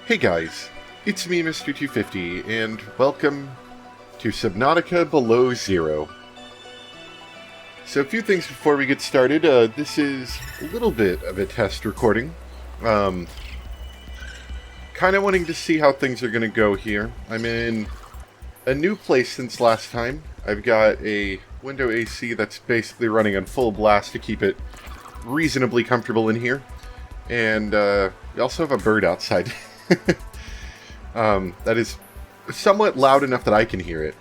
Hey guys, it's me, Mr. 250, and welcome to Subnautica Below Zero. So a few things before we get started. This is a little bit of a test recording. Kind of wanting to see how things are going to go here. I'm in a new place since last time. I've got a window AC that's basically running on full blast to keep it reasonably comfortable in here. And we also have a bird outside. That is somewhat loud enough that I can hear it.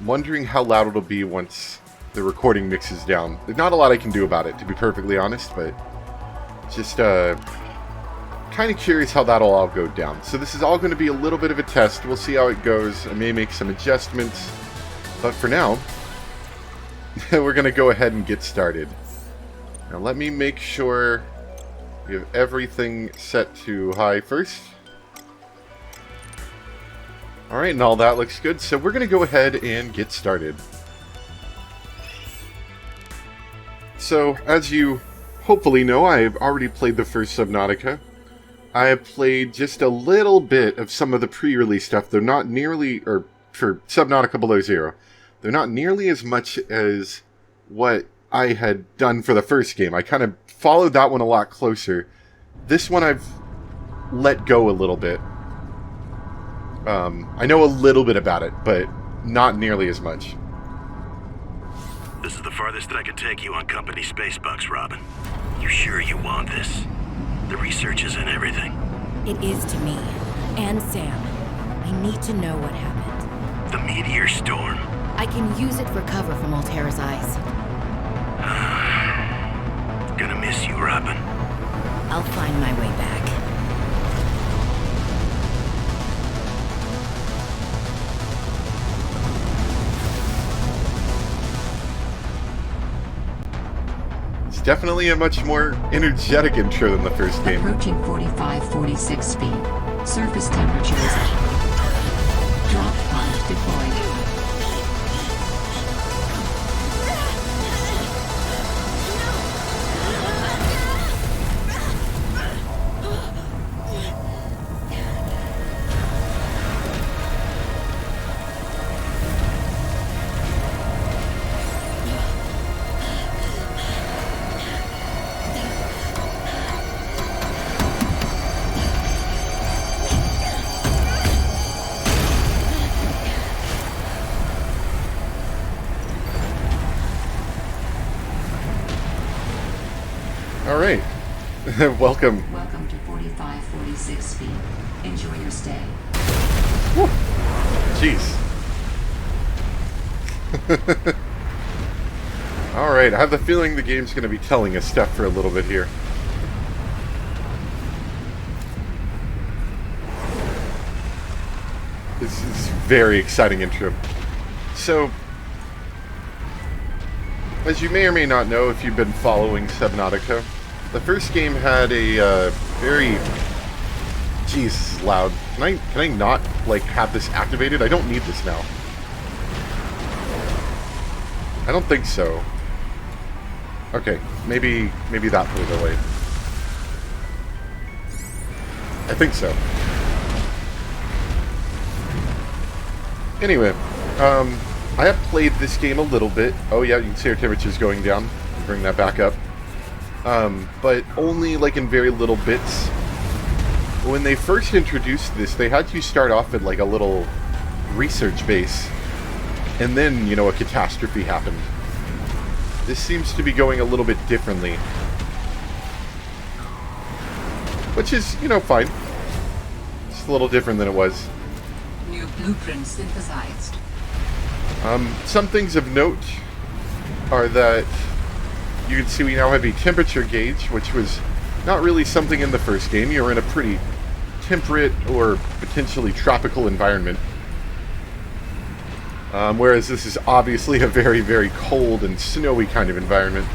Wondering how loud it'll be once the recording mixes down. There's not a lot I can do about it, to be perfectly honest, but just kind of curious how that'll all go down. So this is all going to be a little bit of a test. We'll see how it goes. I may make some adjustments, but for now, we're going to go ahead and get started. Now let me make sure we have everything set to high first. Alright, and all that looks good, so we're going to go ahead and get started. So, as you hopefully know, I've already played the first Subnautica. I have played just a little bit of some of the pre-release stuff. They're not nearly, or for Subnautica Below Zero, they're not nearly as much as what I had done for the first game. I kind of followed that one a lot closer. This one I've let go a little bit. I know a little bit about it, but not nearly as much. This is the farthest that I can take you on company space bucks, Robin. You sure you want this? The research is in everything. It is to me. And Sam. I need to know what happened. The meteor storm. I can use it for cover from Altera's eyes. Gonna miss you, Robin. I'll find my way back. Definitely a much more energetic intro than the first game. Approaching 45-46 speed. Surface temperature is up. Drop pod deployed. Alright. Welcome. Welcome to 45-46 speed. Enjoy your stay. Woo. Jeez. Alright, I have the feeling the game's going to be telling us stuff for a little bit here. This is a very exciting intro. So, as you may or may not know if you've been following Subnautica, the first game had a very... Jeez, this is loud. Can I not, like, have this activated? I don't need this now. I don't think so. Okay, maybe that put it away. I think so. Anyway, I have played this game a little bit. Oh yeah, you can see our temperature's going down. Bring that back up. But only like in very little bits. When they first introduced this, they had you start off at like a little research base. And then, you know, a catastrophe happened. This seems to be going a little bit differently. Which is, you know, fine. It's a little different than it was. New blueprint synthesized. Some things of note are that you can see we now have a temperature gauge, which was not really something in the first game. You were in a pretty temperate or potentially tropical environment. Whereas this is obviously a very, very cold and snowy kind of environment.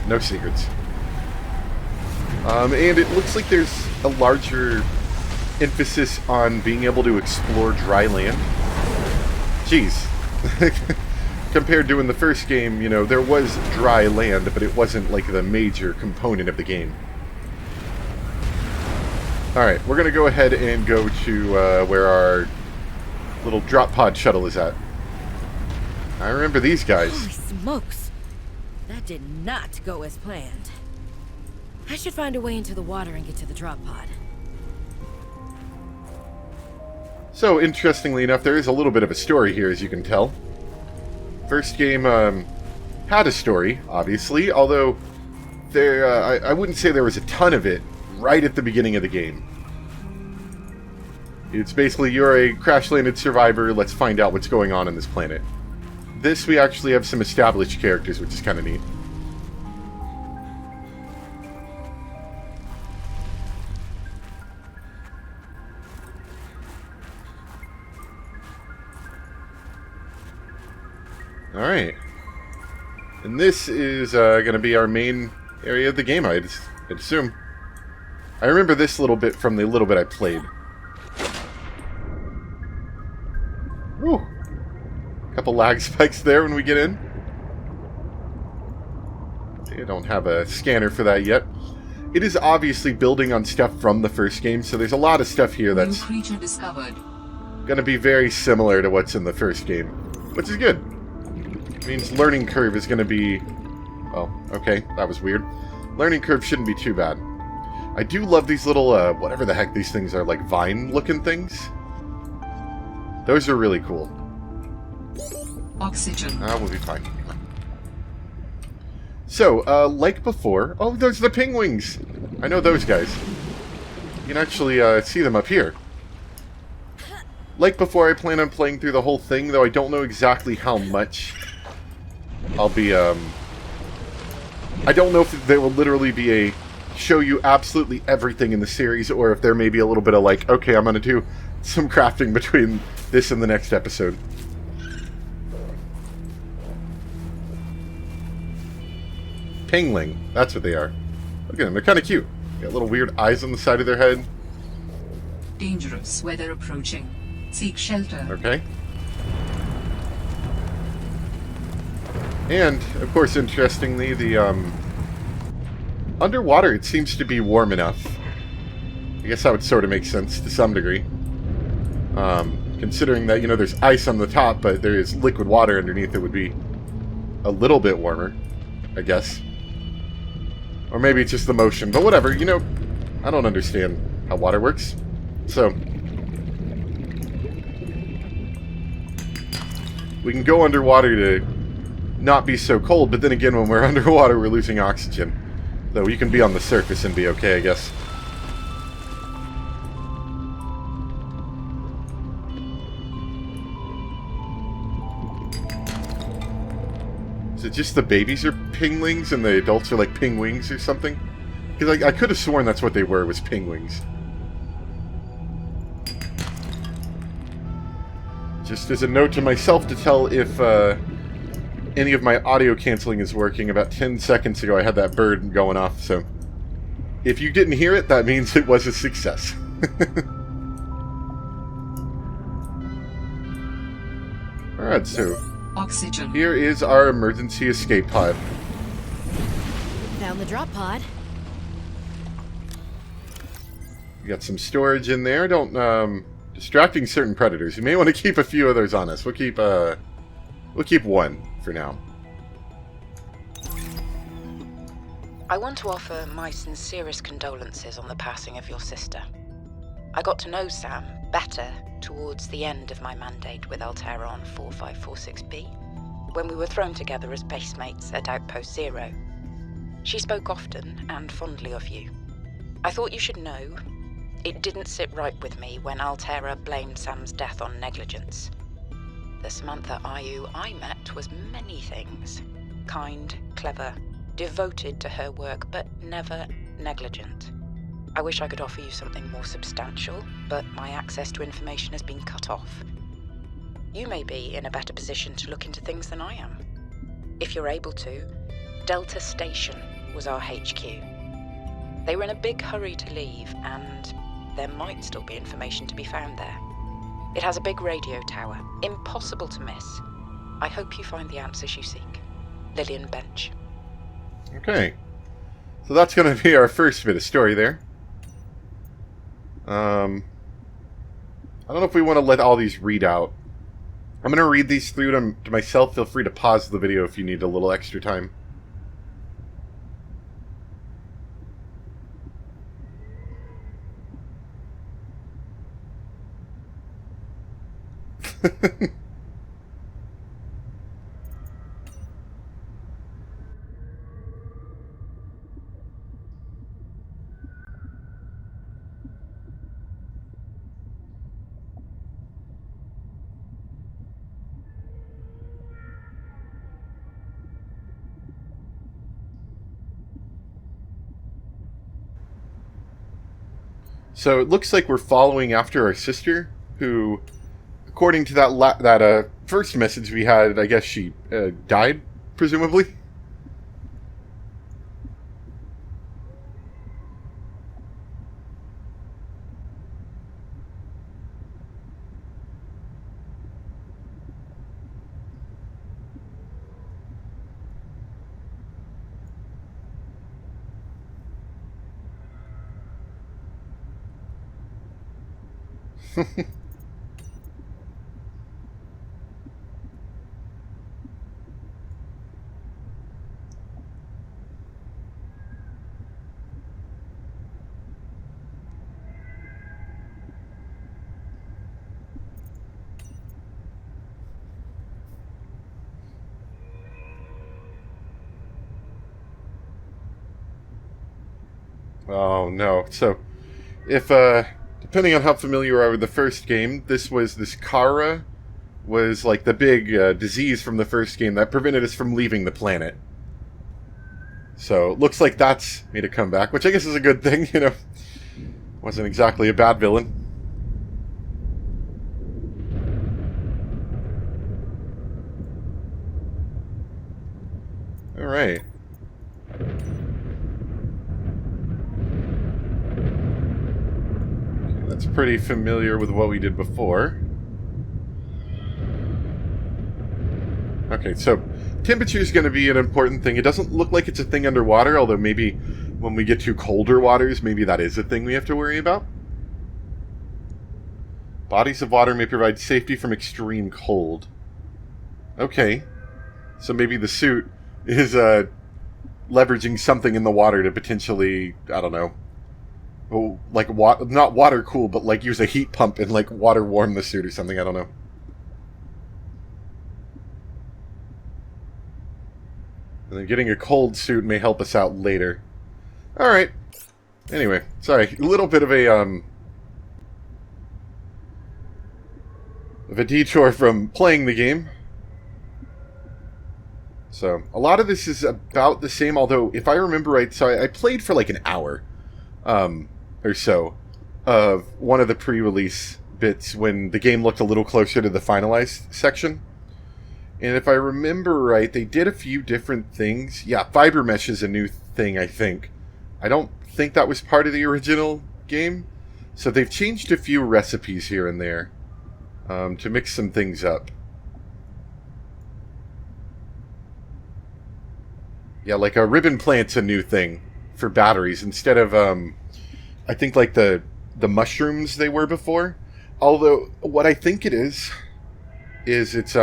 No secrets. And it looks like there's a larger emphasis on being able to explore dry land. Jeez. Compared to in the first game, you know, there was dry land, but it wasn't like the major component of the game. Alright, we're going to go ahead and go to where our little drop pod shuttle is at. I remember these guys. Holy smokes! That did not go as planned. I should find a way into the water and get to the drop pod. So, interestingly enough, there is a little bit of a story here, as you can tell. First game had a story, obviously, although I wouldn't say there was a ton of it right at the beginning of the game. It's basically, you're a crash-landed survivor, let's find out what's going on this planet. This, we actually have some established characters, which is kind of neat. Alright. And this is going to be our main area of the game, I'd assume. I remember this little bit from the little bit I played. Whew. Couple lag spikes there when we get in. I don't have a scanner for that yet. It is obviously building on stuff from the first game, so there's a lot of stuff here that's creature discovered. going to be very similar to what's in the first game, which is good. It means learning curve is going to be... Oh, okay, that was weird. Learning curve shouldn't be too bad. I do love these little, whatever the heck these things are, like vine-looking things. Those are really cool. Oxygen. We'll be fine. So, like before... Oh, those are the pingwings! I know those guys. You can actually see them up here. Like before, I plan on playing through the whole thing, though I don't know exactly how much I'll be, I don't know if there will literally be a show you absolutely everything in the series, or if there may be a little bit of like, okay, I'm going to do some crafting between this and the next episode. Pingling, that's what they are. Look at them, they're kind of cute. Got little weird eyes on the side of their head. Dangerous weather approaching. Seek shelter. Okay. And, of course, interestingly, the, underwater, it seems to be warm enough. I guess that would sort of make sense to some degree. Considering that, you know, there's ice on the top, but there is liquid water underneath, it would be a little bit warmer, I guess. Or maybe it's just the motion, but whatever, you know, I don't understand how water works. So, we can go underwater to not be so cold, but then again, when we're underwater, we're losing oxygen. Though you can be on the surface and be okay, I guess. Is it just the babies are pinglings and the adults are like pingwings or something? Because I could have sworn that's what they were, was pingwings. Just as a note to myself to tell if any of my audio canceling is working. About 10 seconds ago I had that bird going off, so if you didn't hear it, that means it was a success. Alright, so Oxygen. here is our emergency escape pod. Found the drop pod. We got some storage in there. Don't distracting certain predators. You may want to keep a few others on us. We'll keep one for now. I want to offer my sincerest condolences on the passing of your sister. I got to know Sam better towards the end of my mandate with Altera on 4546B, when we were thrown together as basemates at Outpost Zero. She spoke often and fondly of you. I thought you should know, it didn't sit right with me when Altera blamed Sam's death on negligence. The Samantha Ayu I met was many things. Kind, clever, devoted to her work, but never negligent. I wish I could offer you something more substantial, but my access to information has been cut off. You may be in a better position to look into things than I am. If you're able to, Delta Station was our HQ. They were in a big hurry to leave, and there might still be information to be found there. It has a big radio tower, impossible to miss. I hope you find the answers you seek. Lillian Bench. Okay. So that's going to be our first bit of story there. I don't know if we want to let all these read out. I'm going to read these through to myself. Feel free to pause the video if you need a little extra time. So it looks like we're following after our sister, who, according to that first message we had, I guess she died, presumably. Oh no. So, if, depending on how familiar you are with the first game, this Kara was like the big disease from the first game that prevented us from leaving the planet. So, looks like that's made a comeback, which I guess is a good thing, you know. Wasn't exactly a bad villain. Alright. That's pretty familiar with what we did before. Okay, so temperature is going to be an important thing. It doesn't look like it's a thing underwater, although maybe when we get to colder waters, maybe that is a thing we have to worry about. Bodies of water may provide safety from extreme cold. Okay, so maybe the suit is leveraging something in the water to potentially, I don't know, like not water cool, but like use a heat pump and like water warm the suit or something. I don't know. And then getting a cold suit may help us out later. All right. Anyway, sorry, a little bit of a detour from playing the game. So a lot of this is about the same. Although, if I remember right, so I played for like an hour. Or so of one of the pre-release bits when the game looked a little closer to the finalized section. And if I remember right, they did a few different things. Yeah, fiber mesh is a new thing, I think. I don't think that was part of the original game. So they've changed a few recipes here and there to mix some things up. Yeah, like a ribbon plant's a new thing for batteries instead of I think like the mushrooms they were before. Although what I think it is it's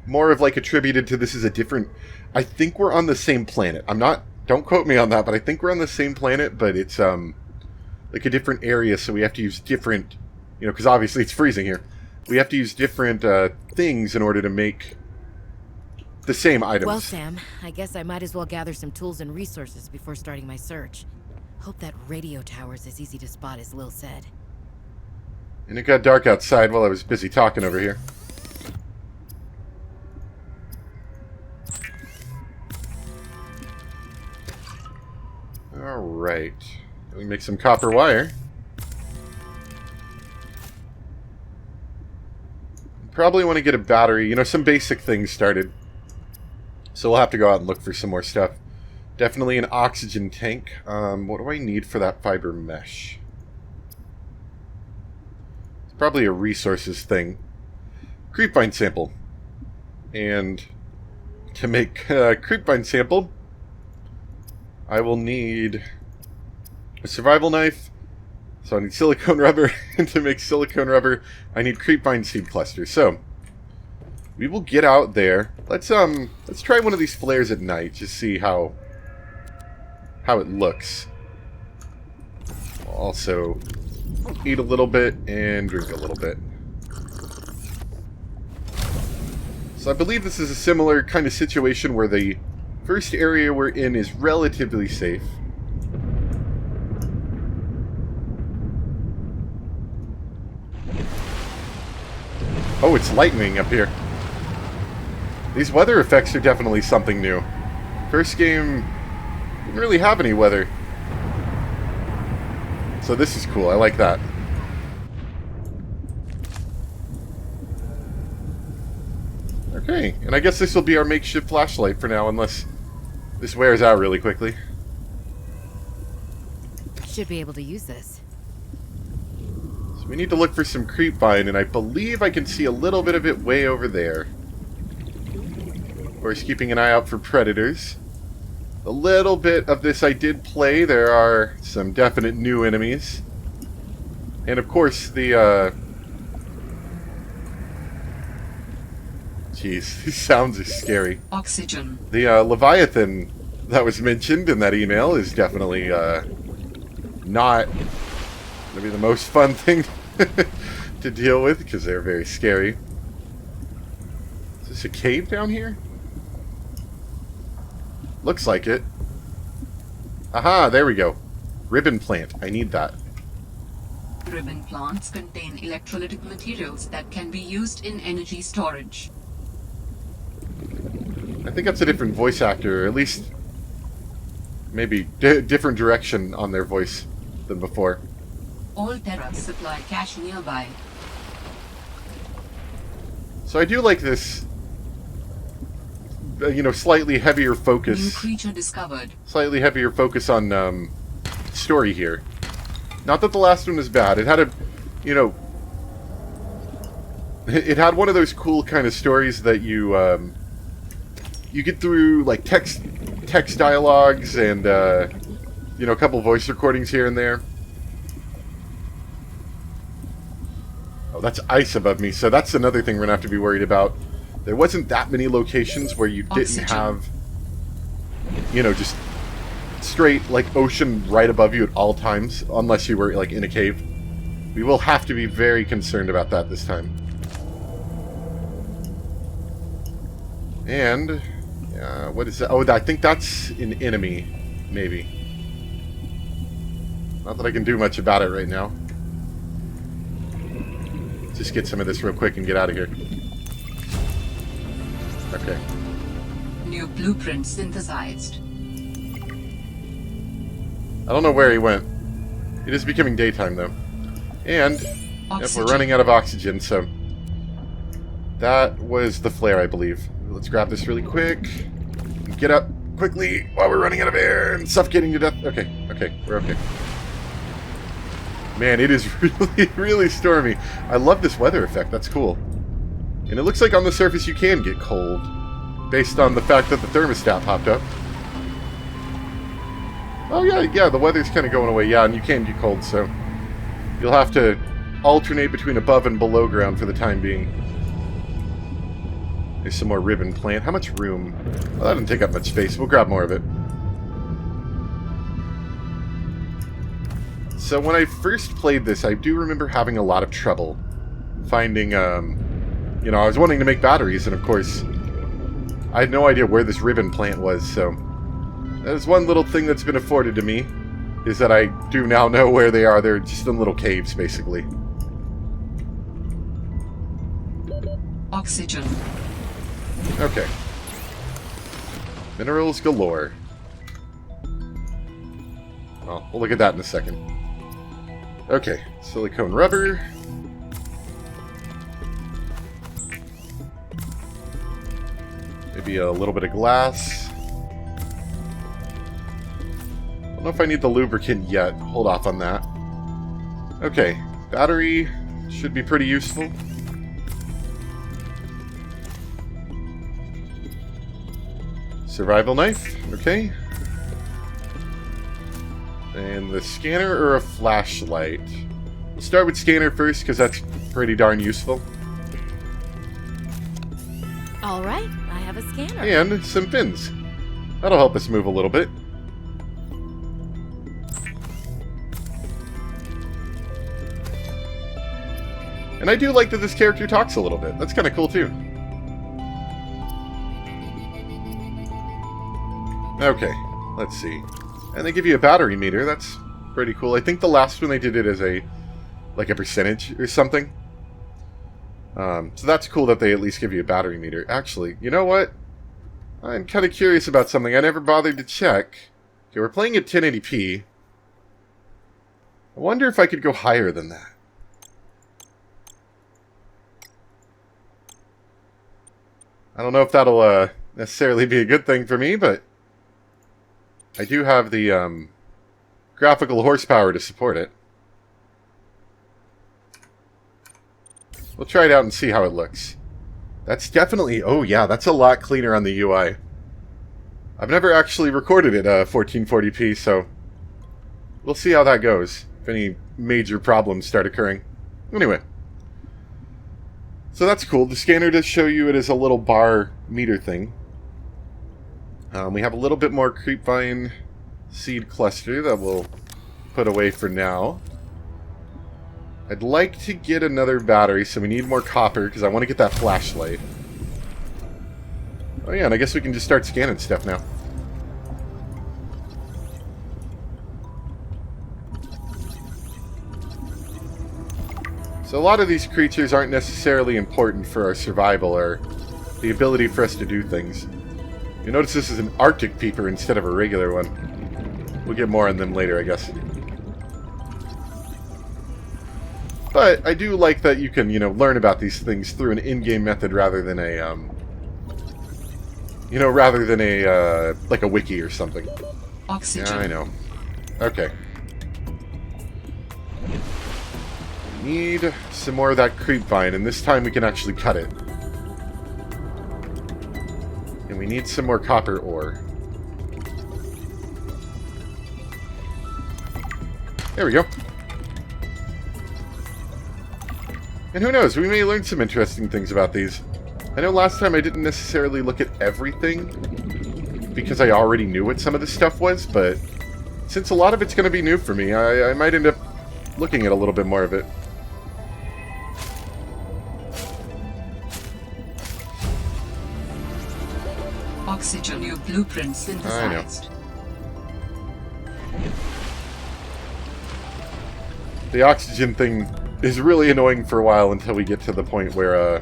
more of like attributed to this is a different. I think we're on the same planet. Don't quote me on that, but I think we're on the same planet, but it's like a different area, so we have to use different, you know, because obviously it's freezing here. We have to use different things in order to make the same items. Well, Sam, I guess I might as well gather some tools and resources before starting my search. Hope that radio tower's as easy to spot as Lil said. And it got dark outside while I was busy talking over here. Alright. We make some copper wire. Probably want to get a battery, you know, some basic things started. So we'll have to go out and look for some more stuff. Definitely an oxygen tank. What do I need for that fiber mesh? It's probably a resources thing. Creepvine sample. And to make a creepvine sample, I will need a survival knife, So I need silicone rubber, and to make silicone rubber, I need creepvine seed clusters. So we will get out there. Let's try one of these flares at night, just see how it looks. We'll also eat a little bit and drink a little bit. So I believe this is a similar kind of situation where the first area we're in is relatively safe. Oh, it's lightning up here. These weather effects are definitely something new. First game didn't really have any weather. So this is cool. I like that. Okay, and I guess this will be our makeshift flashlight for now, unless this wears out really quickly. Should be able to use this. So we need to look for some creepvine, and I believe I can see a little bit of it way over there. Of course, keeping an eye out for predators. A little bit of this I did play. There are some definite new enemies. And of course, the, Jeez, these sounds are scary. Oxygen. The Leviathan that was mentioned in that email is definitely not going to be the most fun thing to deal with, because they're very scary. Is this a cave down here? Looks like it. Aha, there we go. Ribbon plant. I need that. Ribbon plants contain electrolytic materials that can be used in energy storage. I think that's a different voice actor, or at least maybe different direction on their voice than before. All Terra supply cache nearby. So I do like this, you know, slightly heavier New focus. creature discovered. Slightly heavier focus on story here. Not that the last one was bad. It had a, you know, it had one of those cool kind of stories that you you get through like text dialogues and you know, a couple voice recordings here and there. Oh, that's ice above me, so that's another thing we're gonna have to be worried about. There wasn't that many locations where you didn't have, you know, just straight like ocean right above you at all times, unless you were like in a cave. We will have to be very concerned about that this time. And what is that? Oh, I think that's an enemy, maybe. Not that I can do much about it right now. Just get some of this real quick and get out of here. Okay. New blueprint synthesized. I don't know where he went. It is becoming daytime, though. And yep, we're running out of oxygen, so that was the flare, I believe. Let's grab this really quick. Get up quickly while we're running out of air and suffocating to death. Okay, okay, we're okay. Man, it is really, really stormy. I love this weather effect. That's cool. And it looks like on the surface you can get cold, based on the fact that the thermostat popped up. Oh yeah, the weather's kind of going away. Yeah, and you can get cold, so you'll have to alternate between above and below ground for the time being. There's some more ribbon plant. How much room? Well, that didn't take up much space. We'll grab more of it. So when I first played this, I do remember having a lot of trouble finding, you know, I was wanting to make batteries, and of course, I had no idea where this ribbon plant was, so that is one little thing that's been afforded to me, is that I do now know where they are. They're just in little caves, basically. Oxygen. Okay. Minerals galore. Well, we'll look at that in a second. Okay, silicone rubber. Maybe a little bit of glass. I don't know if I need the lubricant yet. Hold off on that. Okay, battery should be pretty useful. Survival knife, okay. And the scanner or a flashlight? We'll start with scanner first, because that's pretty darn useful. All right, I have a scanner. And some fins. That'll help us move a little bit. And I do like that this character talks a little bit. That's kind of cool, too. Okay, let's see. And they give you a battery meter. That's pretty cool. I think the last one they did it as a percentage or something. So that's cool that they at least give you a battery meter. Actually, you know what? I'm kind of curious about something. I never bothered to check. Okay, we're playing at 1080p. I wonder if I could go higher than that. I don't know if that'll necessarily be a good thing for me, but I do have the graphical horsepower to support it. We'll try it out and see how it looks. That's definitely... Oh yeah, that's a lot cleaner on the UI. I've never actually recorded it 1440p, so we'll see how that goes. If any major problems start occurring. Anyway. So that's cool. The scanner does show you it is a little bar meter thing. We have a little bit more creepvine seed cluster that we'll put away for now. I'd like to get another battery, so we need more copper, because I want to get that flashlight. Oh yeah, and I guess we can just start scanning stuff now. So a lot of these creatures aren't necessarily important for our survival or the ability for us to do things. You notice this is an Arctic peeper instead of a regular one. We'll get more on them later, I guess. But I do like that you can, you know, learn about these things through an in-game method rather than a, like a wiki or something. Oxygen. Yeah, I know. Okay. Need some more of that creep vine, and this time we can actually cut it. And we need some more copper ore. There we go. And who knows, we may learn some interesting things about these. I know last time I didn't necessarily look at everything, because I already knew what some of this stuff was, but since a lot of it's going to be new for me, I might end up looking at a little bit more of it. Oxygen, new blueprint synthesized. The oxygen thing is really annoying for a while until we get to the point where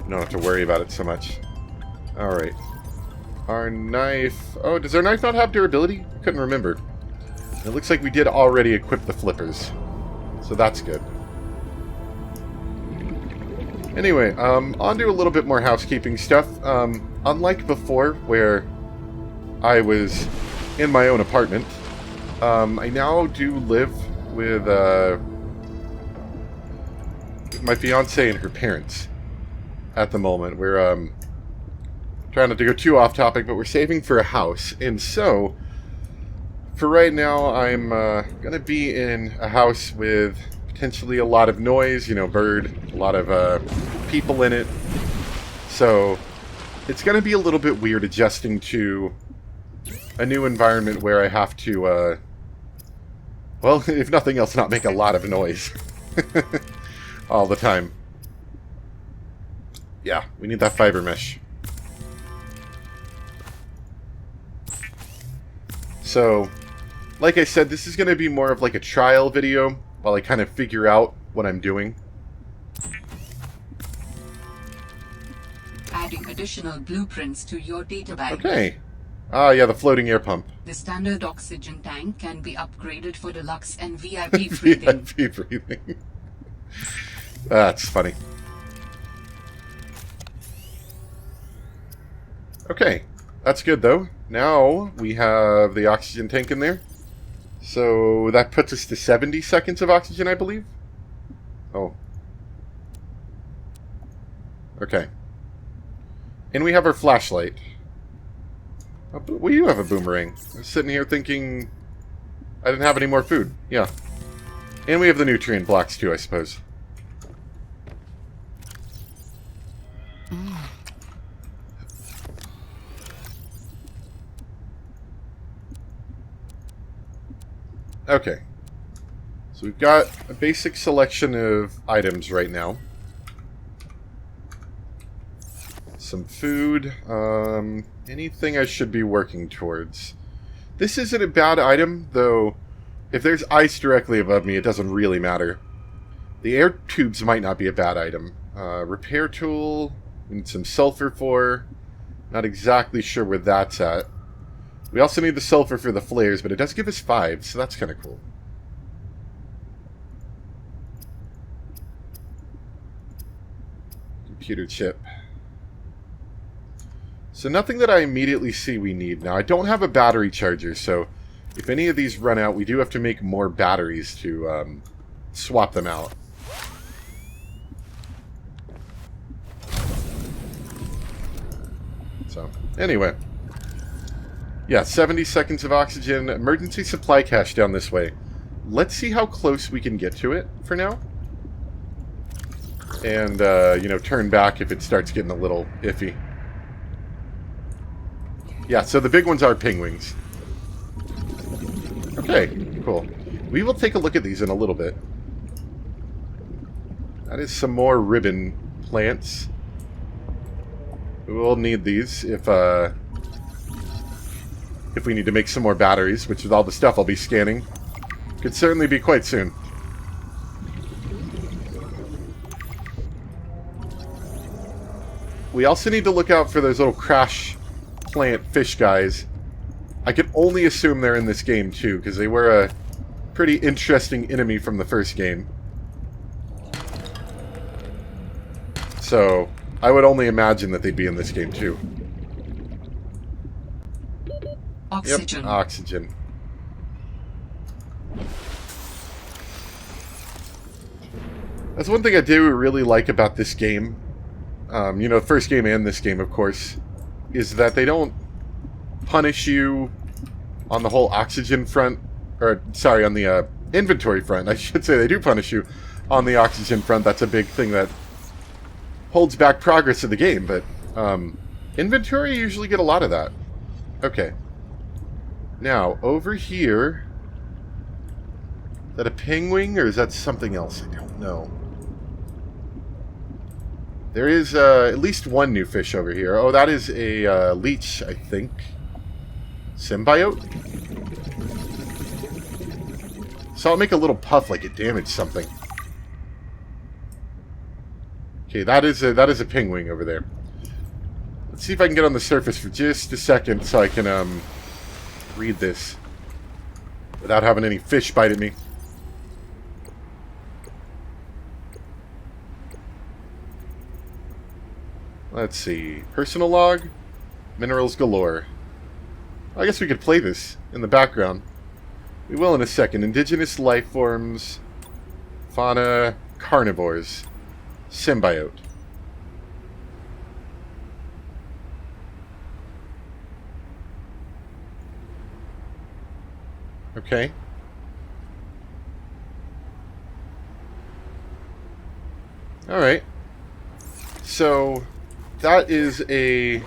we don't have to worry about it so much. Alright. Our knife... Oh, does our knife not have durability? Couldn't remember. It looks like we did already equip the flippers. So that's good. Anyway, on to a little bit more housekeeping stuff. Unlike before, where I was in my own apartment, I now do live with my fiancée and her parents at the moment. We're trying not to go too off topic, but we're saving for a house. And so, for right now, I'm going to be in a house with potentially a lot of noise, you know, bird, a lot of people in it. So, it's going to be a little bit weird adjusting to a new environment where I have to, well, if nothing else, not make a lot of noise all the time. Yeah, we need that fiber mesh. So, like I said, this is going to be more of like a trial video while I kind of figure out what I'm doing. Adding additional blueprints to your databank. Okay. Ah, yeah, the floating air pump. The standard oxygen tank can be upgraded for deluxe and VIP breathing. VIP breathing. That's funny. Okay, that's good though. Now we have the oxygen tank in there. So that puts us to 70 seconds of oxygen, I believe. Oh. Okay. And we have our flashlight. Well, you have a boomerang. I was sitting here thinking I didn't have any more food. Yeah. And we have the nutrient blocks too, I suppose. Okay. So we've got a basic selection of items right now. Some food. Anything I should be working towards. This isn't a bad item, though if there's ice directly above me, it doesn't really matter. The air tubes might not be a bad item. Repair tool, we need some sulfur for. Not exactly sure where that's at. We also need the sulfur for the flares, but it does give us 5, so that's kind of cool. Computer chip. So nothing that I immediately see we need. Now, I don't have a battery charger, so if any of these run out, we do have to make more batteries to swap them out. So, anyway. Yeah, 70 seconds of oxygen. Emergency supply cache down this way. Let's see how close we can get to it for now. And, you know, turn back if it starts getting a little iffy. Yeah, so the big ones are pingwings. Okay, cool. We will take a look at these in a little bit. That is some more ribbon plants. We will need these if we need to make some more batteries, which with all the stuff I'll be scanning, could certainly be quite soon. We also need to look out for those little crash plant fish guys. I can only assume they're in this game too, because they were a pretty interesting enemy from the first game. So, I would only imagine that they'd be in this game too. Oxygen. Yep, oxygen. That's one thing I do really like about this game. You know, the first game and this game, of course, is that they don't punish you on the whole oxygen front, or, sorry, on the inventory front. I should say they do punish you on the oxygen front. That's a big thing that holds back progress of the game, but inventory, you usually get a lot of that. Okay. Now, over here, is that a penguin, or is that something else? I don't know. There is at least one new fish over here. Oh, that is a leech, I think. Symbiote? Saw it make a little puff like it damaged something. Okay, that is a penguin over there. Let's see if I can get on the surface for just a second so I can read this without having any fish bite at me. Let's see. Personal log. Minerals galore. I guess we could play this in the background. We will in a second. Indigenous life forms. Fauna. Carnivores. Symbiote. Okay. Alright. So, that is a,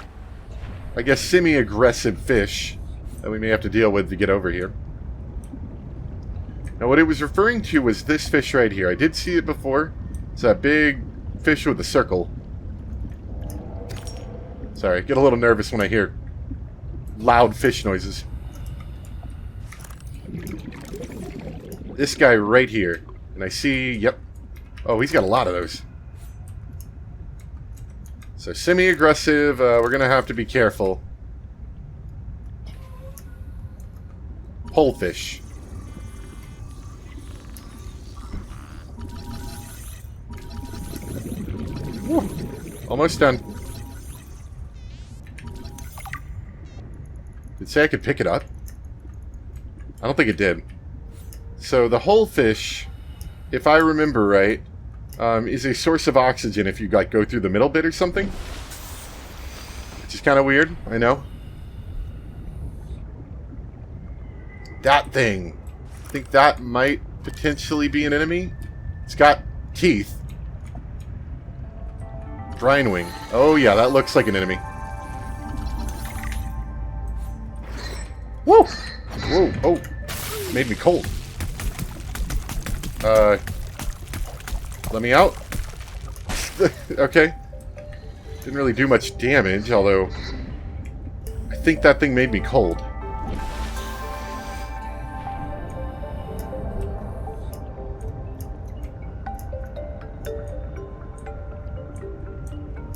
I guess, semi-aggressive fish that we may have to deal with to get over here. Now, what it was referring to was this fish right here. I did see it before. It's that big fish with a circle. Sorry, I get a little nervous when I hear loud fish noises. This guy right here. And I see, yep. Oh, he's got a lot of those. So, semi-aggressive, we're going to have to be careful. Polefish. Woo. Almost done. Did it say I could pick it up? I don't think it did. So, the whole fish, if I remember right, is a source of oxygen if you like go through the middle bit or something. Which is kind of weird, I know. That thing. I think that might potentially be an enemy. It's got teeth. Brine wing. Oh yeah, that looks like an enemy. Whoa! Whoa, oh. Made me cold. Let me out. Okay. Didn't really do much damage, although I think that thing made me cold.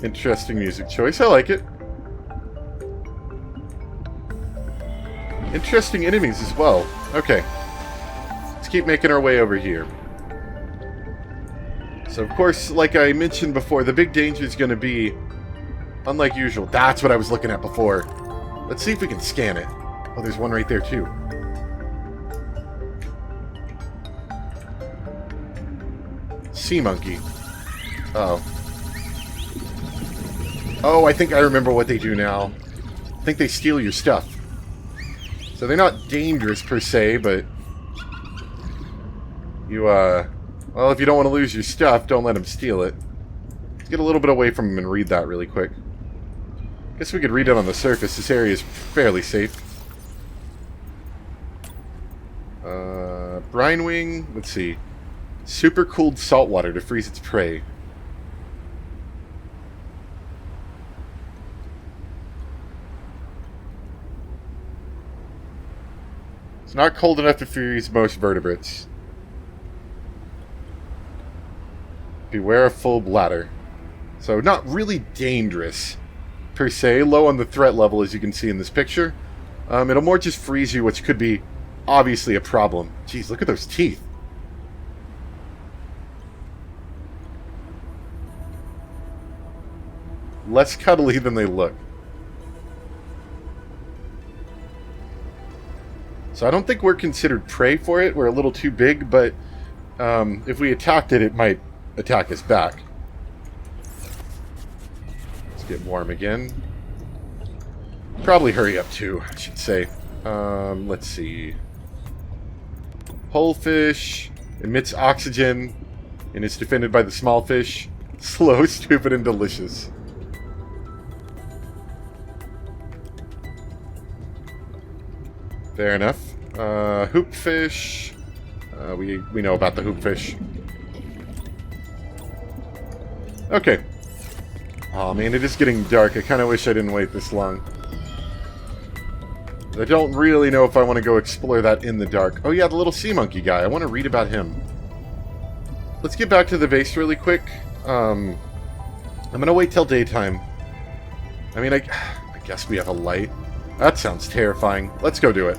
Interesting music choice. I like it. Interesting enemies as well. Okay. Let's keep making our way over here. So, of course, like I mentioned before, the big danger is going to be, unlike usual. That's what I was looking at before. Let's see if we can scan it. Oh, there's one right there, too. Sea monkey. Oh. Oh, I think I remember what they do now. I think they steal your stuff. So they're not dangerous per se, but you, well, if you don't want to lose your stuff, don't let them steal it. Let's get a little bit away from them and read that really quick. Guess we could read it on the surface. This area is fairly safe. Brine wing, let's see. Super cooled salt water to freeze its prey. It's not cold enough to freeze most vertebrates. Beware of full bladder. So not really dangerous, per se. Low on the threat level, as you can see in this picture. It'll more just freeze you, which could be obviously a problem. Jeez, look at those teeth. Less cuddly than they look. So I don't think we're considered prey for it. We're a little too big, but if we attacked it, it might attack us back. Let's get warm again. Probably hurry up too, I should say. Let's see. Whole fish emits oxygen and is defended by the small fish. Slow, stupid, and delicious. Fair enough. Hoopfish. We know about the hoopfish. Okay. Oh man, it is getting dark. I kind of wish I didn't wait this long. I don't really know if I want to go explore that in the dark. Oh yeah, the little sea monkey guy. I want to read about him. Let's get back to the base really quick. I'm going to wait till daytime. I mean, I guess we have a light. That sounds terrifying. Let's go do it.